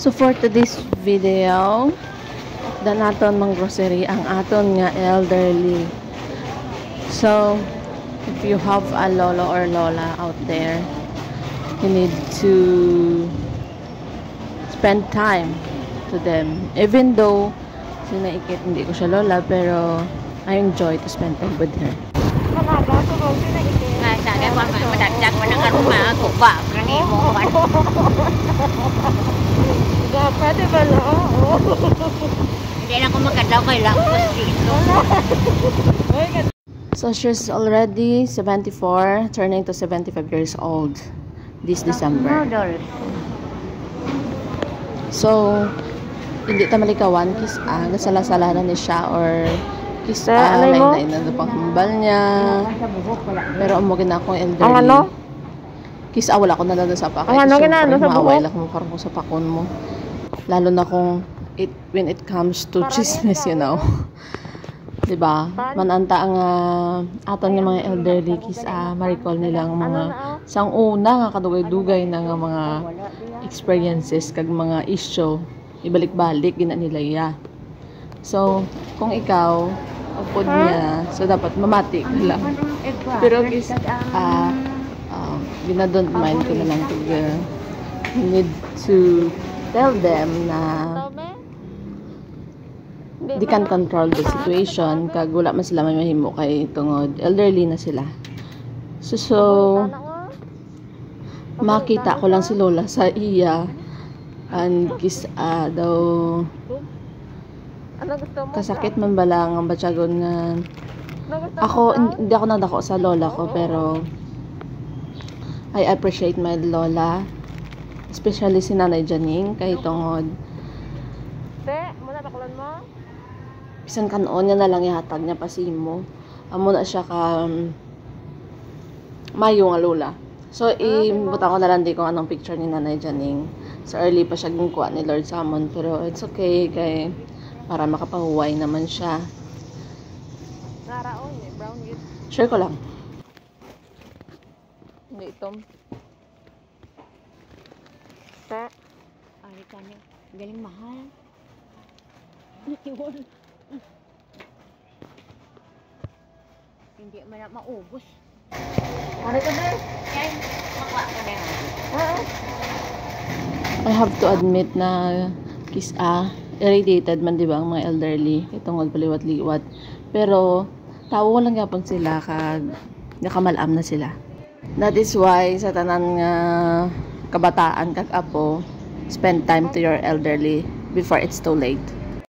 So for today's video, da naton mang grocery ang aton nga elderly. So if you have a lolo or lola out there, you need to spend time to them. Even though sinaikit hindi ko siya lola, pero I enjoy to spend time with her. Pwede ba na? Hindi na ako magkadaw kay Lampos dito. So she's already 74, turning to 75 years old this December. So hindi ta malikawan kis gasala-sala na ni siya or kis lain-lain na panghambal niya. Pero amo gina akong elderly. Ang ano? Kis wala ko na lang sa pa. Ang ano ginano sa buhok? Maaway lang mo karon sa pakon mo. Lalo na kung when it comes to chismis, you know. Diba? Mananta ang aton nga mga elderly kis ma-recall nilang mga sang una nga kadugay-dugay na nga mga experiences kag mga issue ibalik-balik gina nila ya. So kung ikaw upod niya, so dapat mamati ka lang. Pero kis don't mind ko na lang pag you need to tell them na di can control the situation kag wala man sila may mahimo kay tungod elderly na sila. So makita ko lang si lola sa iya and kis daw kasakit man balang ang batyagon nga ako hindi ako nadako sa lola ko, pero I appreciate my lola, especially si Nanay Janing kay tungod bisan kanon niya na lang ihatag niya pasimo amo na siya ka mayo nga lola. So ibutan ko na lang di kung anong picture ni Nanay Janing. So early pa siya gingkuha ni Lord Samon, pero it's okay kay para makapahuway naman siya. Share ko lang. Hindi itom. Ay, kani. Galing mahal. Natiwal. Hindi man na maubos. Ano ka ba? Yan. Makwa ka na. I have to admit na kis irritated man diba ang mga elderly itong paliwat-liwat, pero tawo lang gyapon sila kag nakamalam na sila. That is why sa tanan nga kabataan kag apo, spend time to your elderly before it's too late.